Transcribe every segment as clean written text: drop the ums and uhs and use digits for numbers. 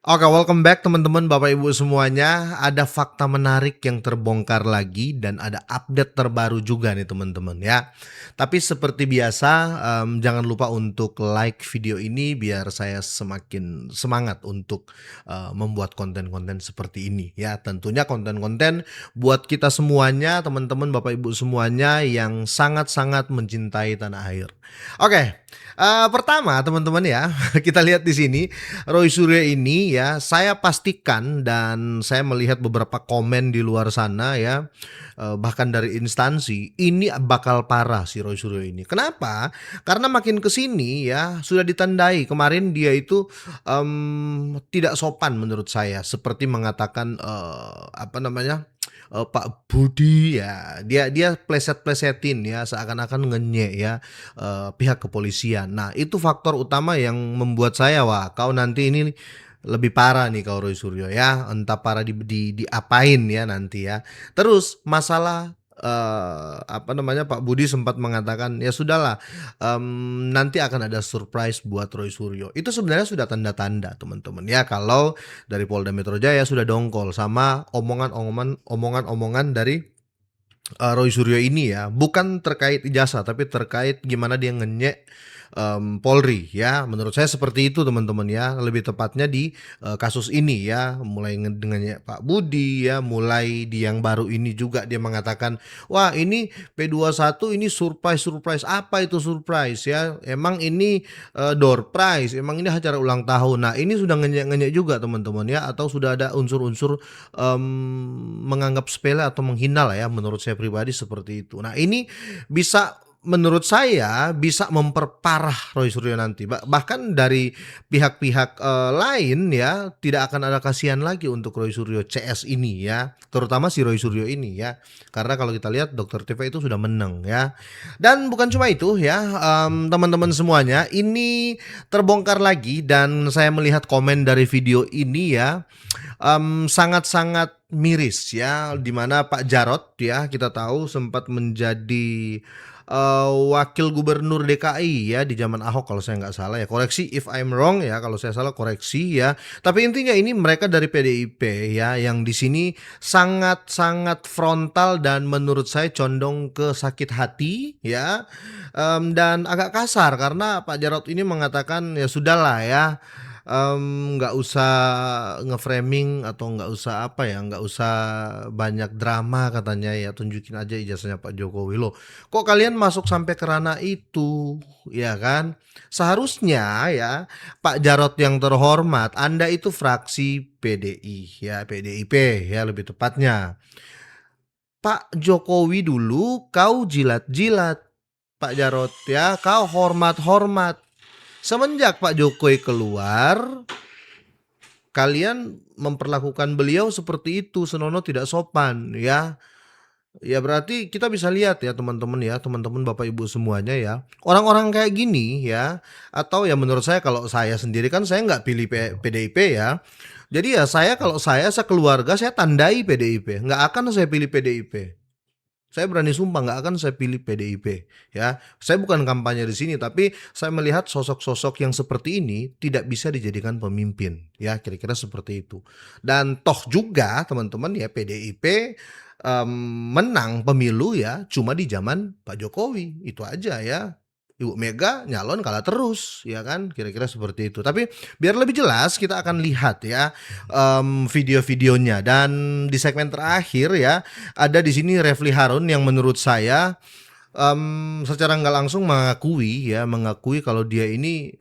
Oke, welcome back teman-teman, Bapak Ibu semuanya. Ada fakta menarik yang terbongkar lagi dan ada update terbaru juga nih teman-teman ya. Tapi seperti biasa, jangan lupa untuk like video ini biar saya semakin semangat untuk membuat konten-konten seperti ini ya. Tentunya konten-konten buat kita semuanya, teman-teman, Bapak Ibu semuanya yang sangat-sangat mencintai tanah air. Oke, pertama teman-teman ya, kita lihat di sini. Roy Suryo ini ya, saya pastikan dan saya melihat beberapa komen di luar sana ya, bahkan dari instansi, ini bakal parah si Roy Suryo ini. Kenapa? Karena makin ke sini ya, sudah ditandai kemarin dia itu, tidak sopan menurut saya, seperti mengatakan, apa namanya, Pak Budi ya, dia dia pleset-plesetin ya, seakan-akan ngenyek ya, pihak kepolisian. Nah, itu faktor utama yang membuat saya, "Wah, kau nanti ini lebih parah nih kau Roy Suryo ya, entah parah diapain ya nanti ya." Terus masalah, apa namanya, Pak Budi sempat mengatakan, "Ya sudahlah, nanti akan ada surprise buat Roy Suryo." Itu sebenarnya sudah tanda-tanda teman-teman ya, kalau dari Polda Metro Jaya sudah dongkol sama omongan-omongan dari Roy Suryo ini ya, bukan terkait ijazah, tapi terkait gimana dia ngenyek, Polri ya, menurut saya seperti itu teman-teman ya, lebih tepatnya di, kasus ini ya, mulai ngenyek Pak Budi ya, mulai di yang baru ini juga dia mengatakan, "Wah ini P21 ini surprise-surprise." Apa itu surprise ya? Emang ini, door prize, emang ini acara ulang tahun. Nah ini sudah ngenyek-ngenyek juga teman-teman ya, atau sudah ada unsur-unsur menganggap sepele atau menghina lah ya, menurut saya pribadi seperti itu. Nah ini bisa menurut saya bisa memperparah Roy Suryo nanti, bahkan dari pihak-pihak, lain ya, tidak akan ada kasihan lagi untuk Roy Suryo CS ini ya, terutama si Roy Suryo ini ya. Karena kalau kita lihat Dokter TV itu sudah menang ya. Dan bukan cuma itu ya, teman-teman semuanya, ini terbongkar lagi dan saya melihat komen dari video ini ya, sangat-sangat miris ya, di mana Pak Jarot ya, kita tahu sempat menjadi, wakil gubernur DKI ya di zaman Ahok kalau saya nggak salah ya, koreksi if I'm wrong ya, kalau saya salah koreksi ya. Tapi intinya ini mereka dari PDIP ya, yang di sini sangat-sangat frontal dan menurut saya condong ke sakit hati ya, dan agak kasar karena Pak Jarot ini mengatakan, "Ya sudahlah ya, nggak usah nge-framing atau nggak usah apa ya, nggak usah banyak drama," katanya ya, "tunjukin aja ijazahnya Pak Jokowi." Loh, kok kalian masuk sampai ke ranah itu, ya kan? Seharusnya ya, Pak Jarot yang terhormat, Anda itu fraksi PDI ya, PDIP ya lebih tepatnya. Pak Jokowi dulu kau jilat-jilat, Pak Jarot ya, kau hormat-hormat. Semenjak Pak Jokowi keluar, kalian memperlakukan beliau seperti itu, senonoh tidak sopan ya. Ya berarti kita bisa lihat ya teman-teman Bapak Ibu semuanya ya. Orang-orang kayak gini ya, atau ya menurut saya kalau saya sendiri kan saya nggak pilih PDIP ya. Jadi ya saya kalau saya sekeluarga saya tandai PDIP, nggak akan saya pilih PDIP. Saya berani sumpah nggak akan saya pilih PDIP ya. Saya bukan kampanye di sini, tapi saya melihat sosok-sosok yang seperti ini tidak bisa dijadikan pemimpin ya, kira-kira seperti itu. Dan toh juga teman-teman ya, PDIP menang pemilu ya cuma di zaman Pak Jokowi, itu aja ya. Ibu Mega nyalon kalah terus ya kan, kira-kira seperti itu. Tapi biar lebih jelas kita akan lihat ya, video-videonya, dan di segmen terakhir ya, ada di sini Refly Harun yang menurut saya, secara nggak langsung mengakui kalau dia ini,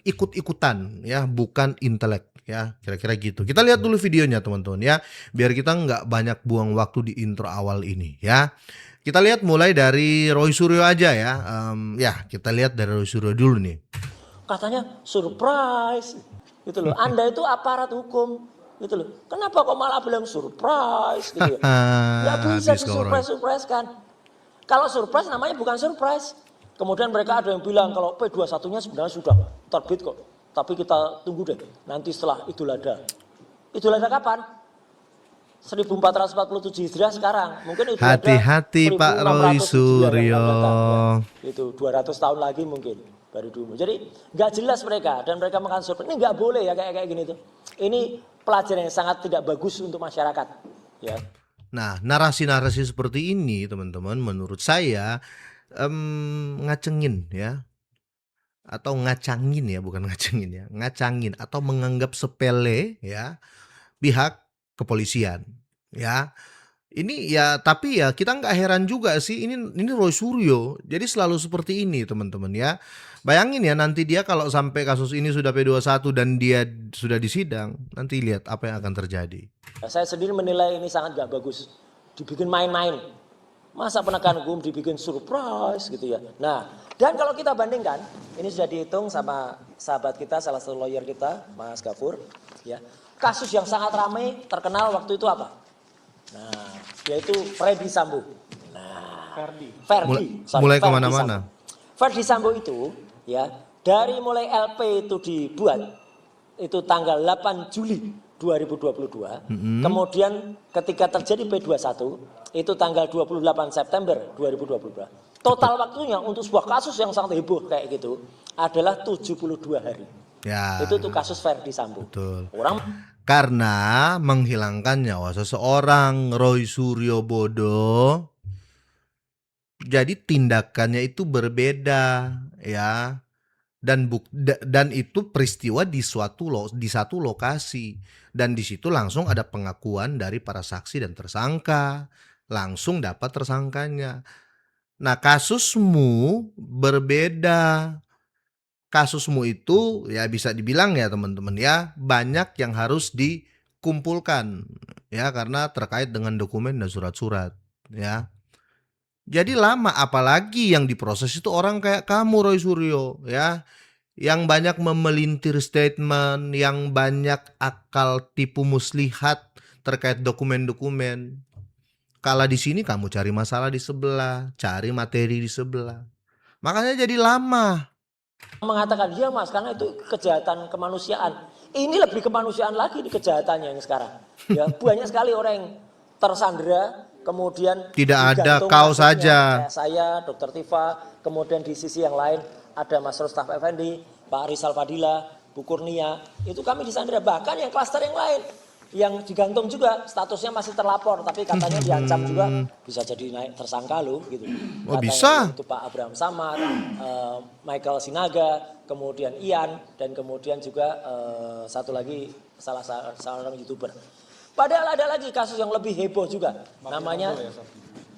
ikut-ikutan ya, bukan intelek ya, kira-kira gitu. Kita lihat dulu videonya teman-teman ya, biar kita nggak banyak buang waktu di intro awal ini ya. Kita lihat mulai dari Roy Suryo aja ya, ya kita lihat dari Roy Suryo dulu nih. Katanya surprise gitu loh. Anda itu aparat hukum gitu loh. Kenapa kok malah bilang surprise gitu ya? Nggak bisa Habis kau Roy. surprise kan. Kalau surprise namanya bukan surprise. Kemudian mereka ada yang bilang kalau P21-nya sebenarnya sudah terbit kok. Tapi kita tunggu deh nanti setelah Idul Adha. Idul Adha kapan? 1447 Hijriah sekarang. Mungkin Idul Adha Hati-hati Pak Roy 1600 Hijriah yang akan Suryo. datang ya. Itu 200 tahun lagi mungkin. baru diumum. Jadi nggak jelas mereka dan mereka makan surprise. Ini nggak boleh ya kayak gini tuh. Ini pelajaran yang sangat tidak bagus untuk masyarakat. Ya. Nah, narasi-narasi seperti ini, teman-teman, menurut saya ngacengin ya, atau ngacangin ya, bukan ngacengin ya, ngacangin atau menganggap sepele ya pihak kepolisian ya. Ini ya, tapi ya kita nggak heran juga sih, ini Roy Suryo, jadi selalu seperti ini teman-teman ya. Bayangin ya, nanti dia kalau sampai kasus ini sudah P21 dan dia sudah disidang, nanti lihat apa yang akan terjadi. Saya sendiri menilai ini sangat nggak bagus, dibikin main-main. Masa penegakan hukum dibikin surprise gitu ya. Nah, dan kalau kita bandingkan, ini sudah dihitung sama sahabat kita, salah satu lawyer kita, Mas Gafur, ya. Kasus yang sangat ramai terkenal waktu itu apa? Nah, yaitu Freddy Sambo. Nah, Mulai kemana-mana. Freddy Sambo itu, ya, dari mulai LP itu dibuat, itu tanggal 8 Juli 2022, kemudian ketika terjadi P21, itu tanggal 28 September 2022. Total waktunya untuk sebuah kasus yang sangat heboh kayak gitu adalah 72 hari. Ya. Itu tuh kasus Freddy Sambo. Betul. Orang Karena menghilangkan nyawa seseorang, Roy Suryo bodoh. Jadi tindakannya itu berbeda ya. Dan itu peristiwa di satu lokasi, dan di situ langsung ada pengakuan dari para saksi dan tersangka, langsung dapat tersangkanya. Nah, kasusmu berbeda. Kasusmu itu ya bisa dibilang ya teman-teman ya, banyak yang harus dikumpulkan ya, karena terkait dengan dokumen dan surat-surat ya. Jadi lama, apalagi yang diproses itu orang kayak kamu Roy Suryo ya, yang banyak memelintir statement, yang banyak akal tipu muslihat terkait dokumen-dokumen. Kala di sini kamu cari masalah di sebelah, cari materi di sebelah. Makanya jadi lama. mengatakan, iya mas, karena itu kejahatan kemanusiaan. Ini lebih kemanusiaan lagi di kejahatannya yang sekarang. Ya, banyak sekali orang yang tersandera, kemudian Tidak ada, digantung kau nasibnya. saja. Kayak saya, Dr. Tifa, kemudian di sisi yang lain ada Mas Rustaf Effendi, Pak Rizal Fadila, Bu Kurnia, itu kami disandera. Bahkan yang klaster yang lain, yang digantung juga statusnya masih terlapor, tapi katanya diancam juga bisa jadi naik tersangka loh gitu. Oh, Katanya bisa. itu Pak Abraham Samad, Michael Sinaga, kemudian Ian, dan kemudian juga satu lagi salah seorang YouTuber. Padahal ada lagi kasus yang lebih heboh juga, namanya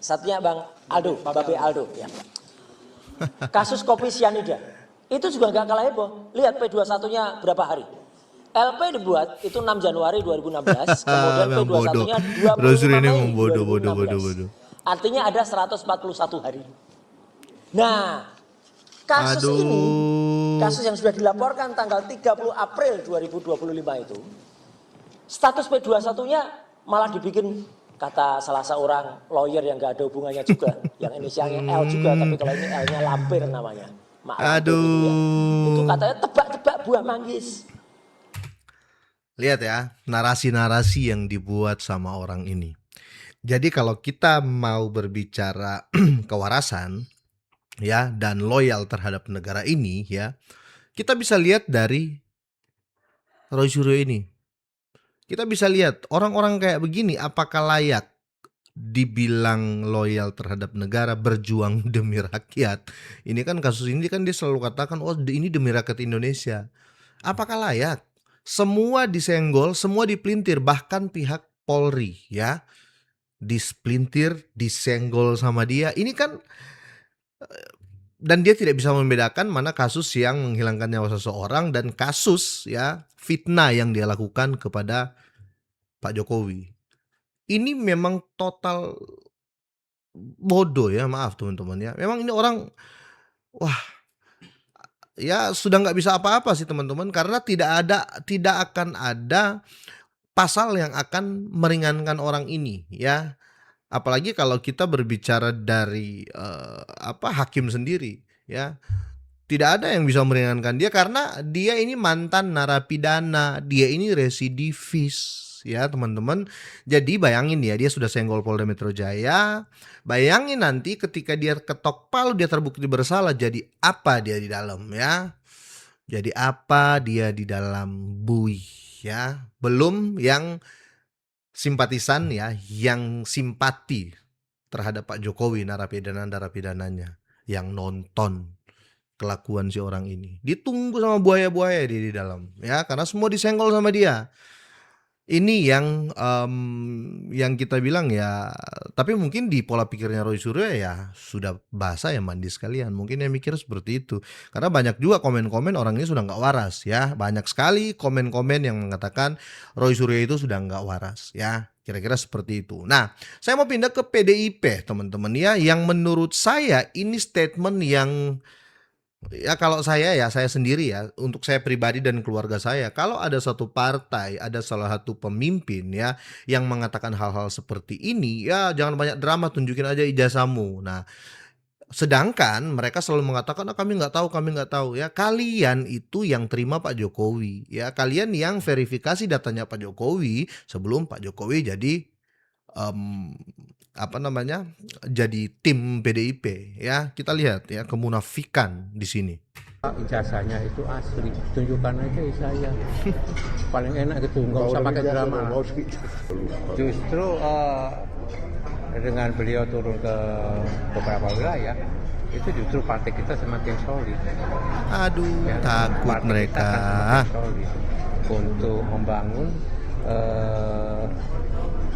satunya Bang Aldo, Babe Aldo. Ya. Kasus kopi sianida, itu juga nggak kalah heboh. Lihat P21-nya berapa hari? LP dibuat itu 6 Januari 2016, kemudian P21-nya 25 Mei 2016. Artinya ada 141 hari. Nah, kasus ini, kasus yang sudah dilaporkan tanggal 30 April 2025 itu, status P21-nya malah dibikin, kata salah seorang lawyer yang gak ada hubungannya juga, yang inisialnya L juga, tapi kalau ini L-nya Lampir namanya. Maaf, Aduh. gitu ya. Itu katanya tebak-tebak buah manggis. Lihat ya, narasi-narasi yang dibuat sama orang ini. Jadi kalau kita mau berbicara kewarasan ya, dan loyal terhadap negara ini ya, kita bisa lihat dari Roy Suryo ini. Kita bisa lihat orang-orang kayak begini apakah layak dibilang loyal terhadap negara, berjuang demi rakyat. Ini kan kasus ini kan dia selalu katakan, oh ini demi rakyat Indonesia. Apakah layak? Semua disenggol, semua dipelintir, bahkan pihak Polri ya dipelintir, disenggol sama dia. Ini kan, dan dia tidak bisa membedakan mana kasus yang menghilangkan nyawa seseorang dan kasus ya fitnah yang dia lakukan kepada Pak Jokowi. Ini memang total bodoh ya, maaf teman-teman ya. Memang ini orang, wah, ya sudah nggak bisa apa-apa sih teman-teman, karena tidak akan ada pasal yang akan meringankan orang ini ya. Apalagi kalau kita berbicara dari hakim sendiri ya. Tidak ada yang bisa meringankan dia karena dia ini mantan narapidana, dia ini residivis ya teman-teman. Jadi bayangin ya, dia sudah senggol Polda Metro Jaya. Bayangin nanti ketika dia ketok palu dia terbukti bersalah, jadi apa dia di dalam ya? Jadi apa dia di dalam bui ya? Belum yang simpatisan ya, yang simpati terhadap Pak Jokowi, narapidana-narapidananya yang nonton kelakuan si orang ini. Ditunggu sama buaya-buaya di dalam ya, karena semua disenggol sama dia. Ini yang kita bilang ya, tapi mungkin di pola pikirnya Roy Suryo ya sudah basah ya mandi sekalian. Mungkin dia mikir seperti itu. Karena banyak juga komen-komen orang ini sudah nggak waras ya. Banyak sekali komen-komen yang mengatakan Roy Suryo itu sudah nggak waras ya. Kira-kira seperti itu. Nah, saya mau pindah ke PDIP teman-teman ya. Yang menurut saya ini statement yang ya kalau saya ya, saya sendiri ya, untuk saya pribadi dan keluarga saya, kalau ada satu partai, ada salah satu pemimpin ya yang mengatakan hal-hal seperti ini, ya jangan banyak drama, tunjukin aja ijazahmu. Nah, sedangkan mereka selalu mengatakan, "Ah, kami nggak tahu ya." Kalian itu yang terima Pak Jokowi ya, kalian yang verifikasi datanya Pak Jokowi sebelum Pak Jokowi jadi em, apa namanya? Jadi tim PDIP ya. Kita lihat ya kemunafikan di sini. Ijazahnya itu asli, tunjukkan aja saya. Paling enak gitu, nggak usah pakai drama. Justru dengan beliau turun ke beberapa wilayah, itu justru partai kita semakin solid. Aduh, Ya, takut partai mereka. kita akan semakin solid untuk membangun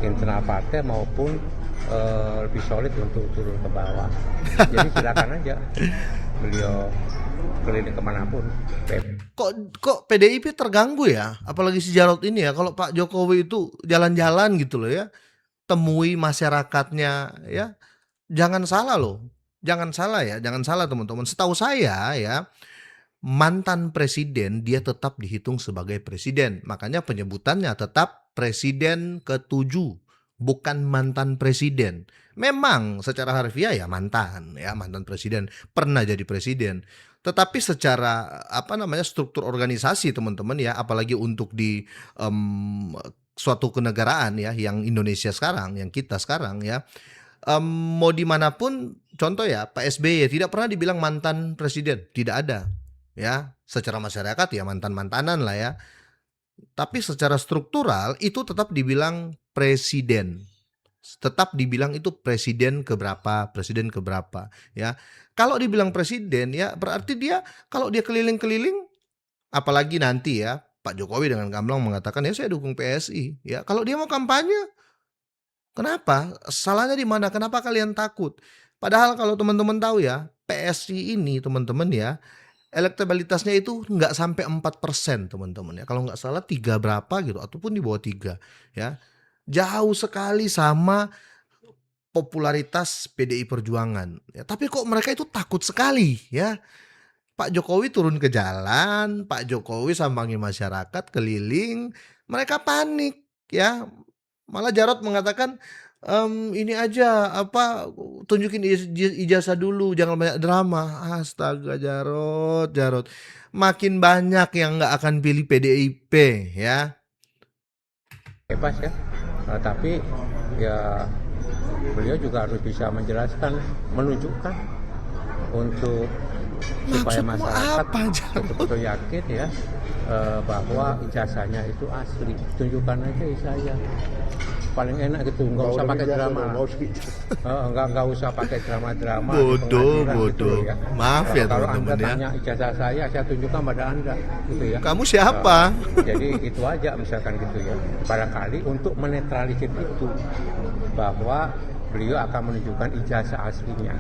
internal partai maupun lebih solid untuk turun ke bawah. Jadi silakan aja beliau keliling kemanapun. Kok PDIP terganggu ya? Apalagi si Jarod ini ya. Kalau Pak Jokowi itu jalan-jalan gitu loh ya, temui masyarakatnya ya. Jangan salah loh. Jangan salah ya, jangan salah teman-teman. Setahu saya ya, mantan presiden dia tetap dihitung sebagai presiden. Makanya penyebutannya tetap presiden ke-7, bukan mantan presiden. Memang secara harfiah ya mantan presiden, pernah jadi presiden. Tetapi secara apa namanya struktur organisasi teman-teman ya, apalagi untuk di suatu kenegaraan ya, yang Indonesia sekarang, yang kita sekarang ya, mau dimanapun, contoh ya Pak SBY tidak pernah dibilang mantan presiden, tidak ada ya. Secara masyarakat ya mantan-mantanan lah ya. Tapi secara struktural itu tetap dibilang presiden. Tetap dibilang itu presiden keberapa ya. Kalau dibilang presiden ya berarti dia kalau dia keliling-keliling, apalagi nanti ya Pak Jokowi dengan gamblang mengatakan ya saya dukung PSI ya. Kalau dia mau kampanye, kenapa? Salahnya di mana? Kenapa kalian takut? Padahal kalau teman-teman tahu ya, PSI ini teman-teman ya, elektabilitasnya itu nggak sampai 4% teman-teman ya. Kalau nggak salah 3 berapa gitu, ataupun di bawah 3 ya. Jauh sekali sama popularitas PDI Perjuangan. Ya, tapi kok mereka itu takut sekali ya. Pak Jokowi turun ke jalan, Pak Jokowi sambangi masyarakat keliling, mereka panik ya. Malah Jarod mengatakan, "Ini aja apa, tunjukin ijazah dulu, jangan banyak drama." Astaga Jarod, Jarod. Makin banyak yang nggak akan pilih PDIP ya. Bebas ya, tapi ya beliau juga harus bisa menjelaskan, menunjukkan untuk supaya Maksudmu masyarakat apa Jarod? betul-betul yakin ya bahwa ijazahnya itu asli, tunjukkan aja saya. Paling enak gitu, nggak usah pakai drama. Nggak usah pakai drama-drama. di Bodoh, pengadilan gitu bodoh. ya. Maaf ya Kalau teman-teman Anda ya. tanya ijazah saya tunjukkan pada Anda gitu ya. Kamu siapa? Jadi itu aja misalkan gitu ya. Barangkali untuk menetralisir itu bahwa beliau akan menunjukkan ijazah aslinya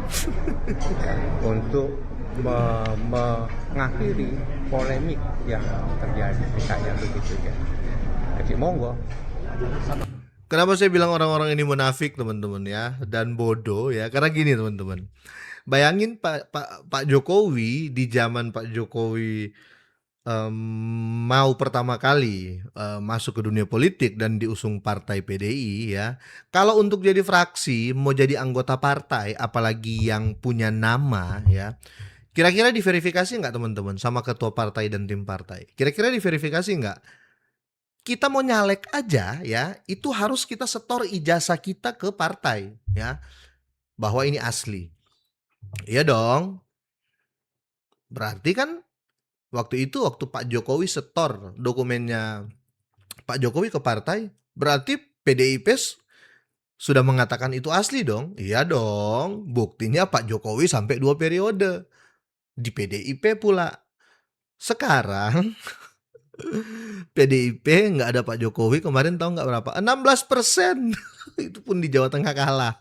ya, untuk mengakhiri polemik yang terjadi misalnya begitu ya. Jadi monggo. Kenapa saya bilang orang-orang ini munafik teman-teman ya, dan bodoh ya? Karena gini teman-teman. Bayangin Pak Jokowi di zaman Pak Jokowi mau pertama kali masuk ke dunia politik dan diusung partai PDI ya. Kalau untuk jadi fraksi, mau jadi anggota partai, apalagi yang punya nama ya. Kira-kira diverifikasi nggak teman-teman sama ketua partai dan tim partai? Kira-kira diverifikasi nggak? kita mau nyalek aja ya, itu harus kita setor ijazah kita ke partai ya, bahwa ini asli. Iya dong. Berarti kan waktu Pak Jokowi setor dokumennya Pak Jokowi ke partai, berarti PDIP sudah mengatakan itu asli dong? Iya dong. Buktinya Pak Jokowi sampai 2 periode di PDIP pula. Sekarang PDIP nggak ada Pak Jokowi, kemarin tahu nggak berapa? 16%. Itu pun di Jawa Tengah kalah.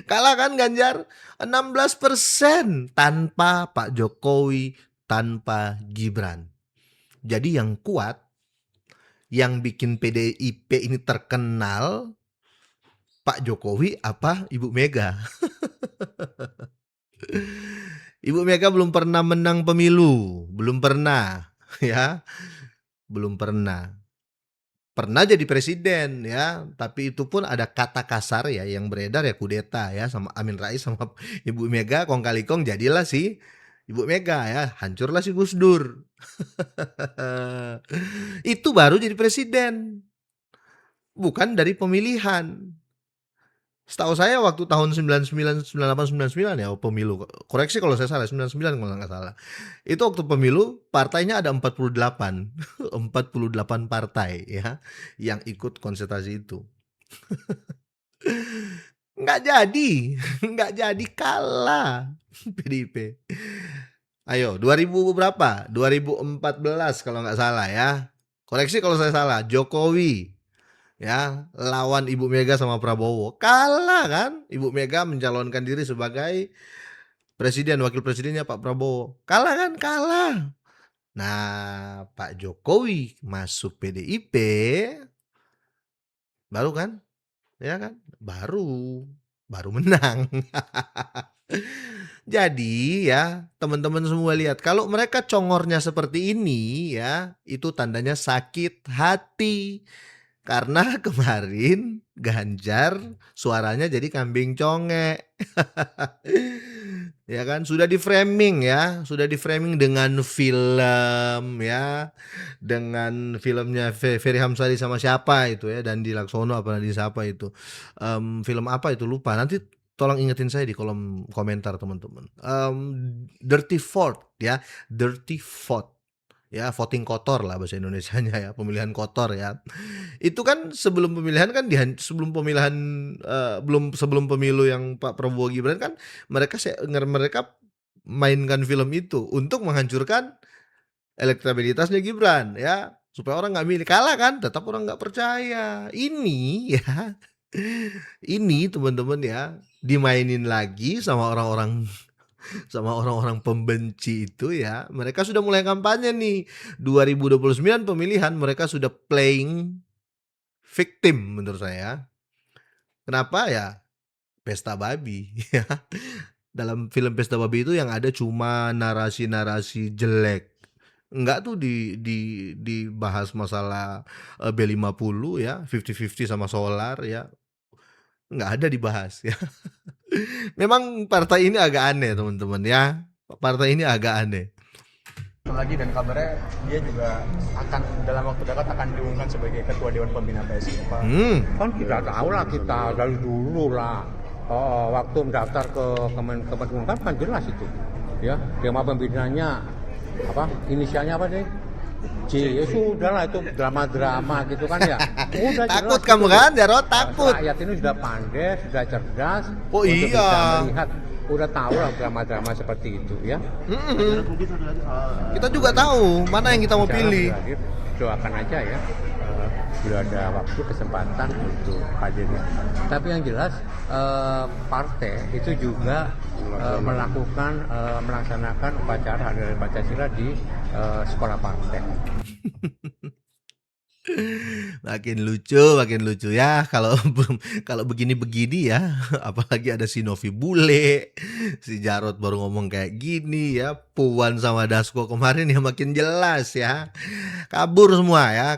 Kalah kan Ganjar? 16% tanpa Pak Jokowi, tanpa Gibran. Jadi yang kuat, yang bikin PDIP ini terkenal, Pak Jokowi apa Ibu Mega? Ibu Mega belum pernah menang pemilu, belum pernah ya, belum pernah. Pernah jadi presiden ya, tapi itu pun ada kata kasar ya yang beredar ya, kudeta ya, sama Amin Rais sama Ibu Mega kong kali kong jadilah si Ibu Mega ya, hancurlah si Gus Dur. Itu baru jadi presiden, bukan dari pemilihan. Setahu saya waktu tahun 99, 98, 99 ya pemilu. Koreksi kalau saya salah, 99 kalau nggak salah. Itu waktu pemilu partainya ada 48. 48 partai ya yang ikut konsentrasi itu. Nggak jadi, nggak jadi, kalah PDIP. Ayo 2000 berapa? 2014 kalau nggak salah ya. Koreksi kalau saya salah, Jokowi ya lawan Ibu Mega sama Prabowo, kalah kan. Ibu Mega mencalonkan diri sebagai presiden, wakil presidennya Pak Prabowo, kalah kan, kalah. Nah Pak Jokowi masuk PDIP baru kan, ya kan, baru menang. Jadi ya teman-teman semua lihat, kalau mereka congornya seperti ini ya, itu tandanya sakit hati. Karena kemarin Ganjar suaranya jadi kambing congek. Ya kan, sudah di-framing ya, sudah di-framing dengan film ya, dengan filmnya Ferry Hamsari sama siapa itu ya, Dandi Laksono apa di siapa itu, film apa itu lupa, nanti tolong ingetin saya di kolom komentar teman-teman. Dirty Vote ya, Dirty Vote ya, voting kotor lah bahasa Indonesianya ya, pemilihan kotor ya. Itu kan sebelum pemilihan kan sebelum pemilihan sebelum pemilu yang Pak Prabowo Gibran kan mereka mainkan film itu untuk menghancurkan elektabilitasnya Gibran ya, supaya orang nggak milih, kalah kan, tetap orang nggak percaya. Ini ya, ini teman-teman ya, dimainin lagi sama orang-orang pembenci itu ya. Mereka sudah mulai kampanye nih 2029 pemilihan, mereka sudah playing victim menurut saya. Kenapa ya? Pesta babi ya. Dalam film Pesta Babi itu yang ada cuma narasi-narasi jelek. Enggak tuh dibahas masalah B50 ya, 50-50 sama solar ya. Enggak ada dibahas ya. Memang partai ini agak aneh teman-teman ya. Partai ini agak aneh. Lagi dan kabarnya dia juga akan dalam waktu dekat akan diumumkan sebagai ketua Dewan Pembina PSI. Kan kita tahu lah, kita dari dulu lah. Waktu mendaftar ke Kemenkumham kan jelas itu. Ya, tema pembinaannya apa? Inisialnya apa deh? C. Ya sudah lah, itu drama-drama gitu kan ya. Udah Takut jelas kamu gitu. kan, Jarot, takut. Rakyat ini sudah pandai, sudah cerdas. Oh untuk iya. bisa melihat, udah tahu lah drama-drama seperti itu ya. Kita juga tahu mana yang kita mau Insya Allah pilih. berakhir, doakan aja ya, bila ada waktu kesempatan untuk hadir ya. Tapi yang jelas partai itu juga melaksanakan upacara Hari Raya Pancasila di sekolah partai. Makin lucu ya kalau begini-begini ya. Apalagi ada si Novi Bule, si Jarot baru ngomong kayak gini ya, Puan sama Dasko kemarin ya, makin jelas ya. Kabur semua ya.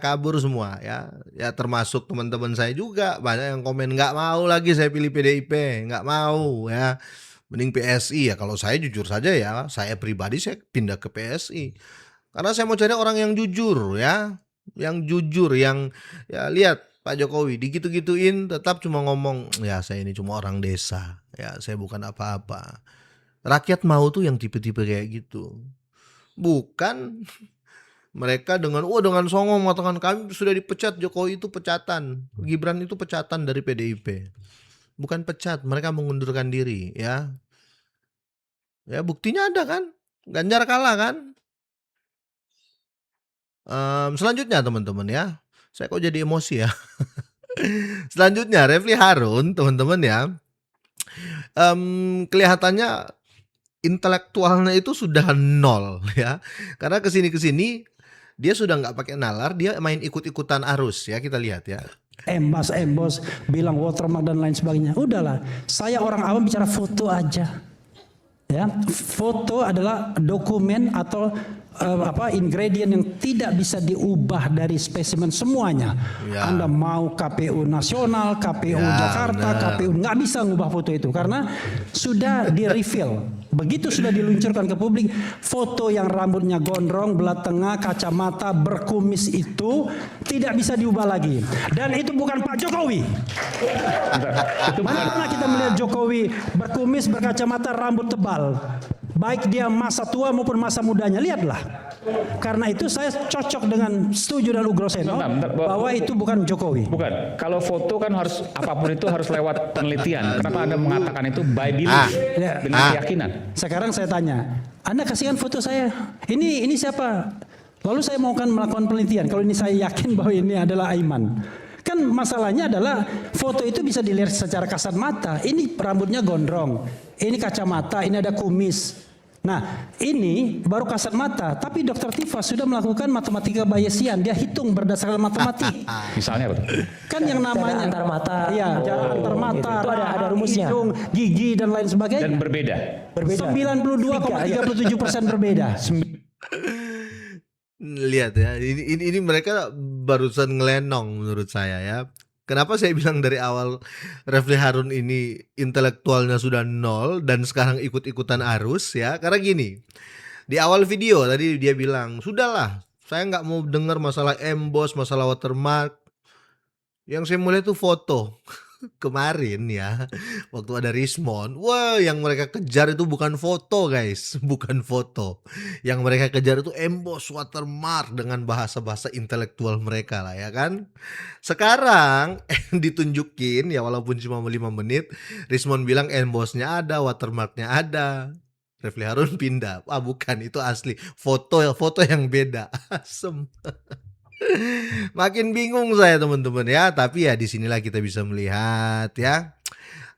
Ya termasuk teman-teman saya juga banyak yang komen nggak mau lagi saya pilih PDIP, nggak mau ya. Mending PSI ya. Kalau saya jujur saja ya, saya pribadi saya pindah ke PSI. Karena saya mau cari orang yang jujur ya. yang jujur, yang ya lihat Pak Jokowi digitu-gituin tetap cuma ngomong, "Ya saya ini cuma orang desa, ya saya bukan apa-apa." Rakyat mau tuh yang tipe-tipe kayak gitu. Bukan mereka dengan songong mengatakan, "Kami sudah dipecat, Jokowi itu pecatan, Gibran itu pecatan dari PDIP." Bukan pecat, mereka mengundurkan diri ya. Ya buktinya ada kan, Ganjar kalah kan. Selanjutnya teman-teman ya, saya kok jadi emosi ya. Selanjutnya Refly Harun teman-teman ya, kelihatannya intelektualnya itu sudah nol ya. Karena kesini dia sudah nggak pakai nalar, dia main ikut-ikutan arus ya, kita lihat ya. Embos bilang watermark dan lain sebagainya. Udahlah, saya orang awam bicara foto aja. Ya, foto adalah dokumen atau ingredient yang tidak bisa diubah dari spesimen semuanya. Ya. Anda mau KPU nasional, KPU Ya, Jakarta, benar. KPU nggak bisa ngubah foto itu karena sudah di reveal. Begitu sudah diluncurkan ke publik, foto yang rambutnya gondrong, belah tengah, kacamata, berkumis itu tidak bisa diubah lagi. Dan itu bukan Pak Jokowi. Mana pernah kita melihat Jokowi berkumis, berkacamata, rambut tebal? Baik dia masa tua maupun masa mudanya, lihatlah. Karena itu saya cocok dengan setuju dengan Ugroseno bahwa itu bukan Jokowi. Bukan. Kalau foto kan harus apapun itu harus lewat penelitian. Kenapa Anda mengatakan itu by belief dengan keyakinan? Sekarang saya tanya, Anda kasihkan foto saya. Ini siapa? Lalu saya maukan melakukan penelitian. Kalau ini saya yakin bahwa ini adalah Aiman. Kan masalahnya adalah foto itu bisa dilihat secara kasat mata. Ini rambutnya gondrong, ini kacamata, ini ada kumis. Nah, ini baru kasat mata. Tapi Dr. Tifa sudah melakukan matematika Bayesian. Dia hitung berdasarkan matematik. Misalnya apa? Kan yang namanya antar mata. Iya, jarak antar mata, Itu ada rumusnya. hidung, gigi dan lain sebagainya. Dan berbeda. 92,37% berbeda. Lihat ya, ini mereka barusan ngelenong menurut saya ya. Kenapa saya bilang dari awal Refly Harun ini intelektualnya sudah nol dan sekarang ikut-ikutan arus ya? Karena gini, di awal video tadi dia bilang, "Sudahlah, saya nggak mau dengar masalah emboss, masalah watermark. Yang saya mulai tuh foto." Kemarin ya, waktu ada Rismon, wah yang mereka kejar itu bukan foto guys, bukan foto. Yang mereka kejar itu emboss, watermark dengan bahasa-bahasa intelektual mereka lah ya kan. Sekarang ditunjukin ya walaupun cuma 5 menit, Rismon bilang embossnya ada, watermarknya ada. Refly Harun pindah, wah bukan itu asli, foto yang beda. Asem. Makin bingung saya teman-teman ya, tapi ya disinilah kita bisa melihat ya,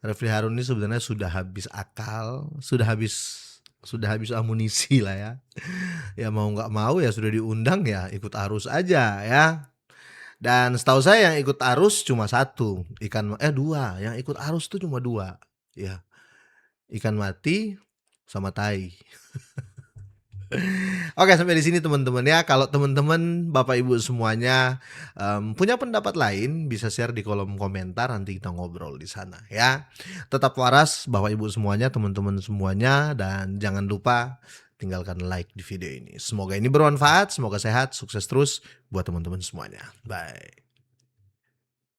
Refly Harun ini sebenarnya sudah habis akal, sudah habis amunisi lah ya. Ya mau nggak mau ya sudah diundang ya ikut arus aja ya. Dan setahu saya yang ikut arus cuma satu, dua, yang ikut arus tuh cuma dua ya, ikan mati sama tai. Oke sampai di sini teman-teman ya. Kalau teman-teman Bapak Ibu semuanya punya pendapat lain bisa share di kolom komentar, nanti kita ngobrol di sana ya. Tetap waras Bapak Ibu semuanya, teman-teman semuanya, dan jangan lupa tinggalkan like di video ini. Semoga ini bermanfaat, semoga sehat, sukses terus buat teman-teman semuanya. Bye.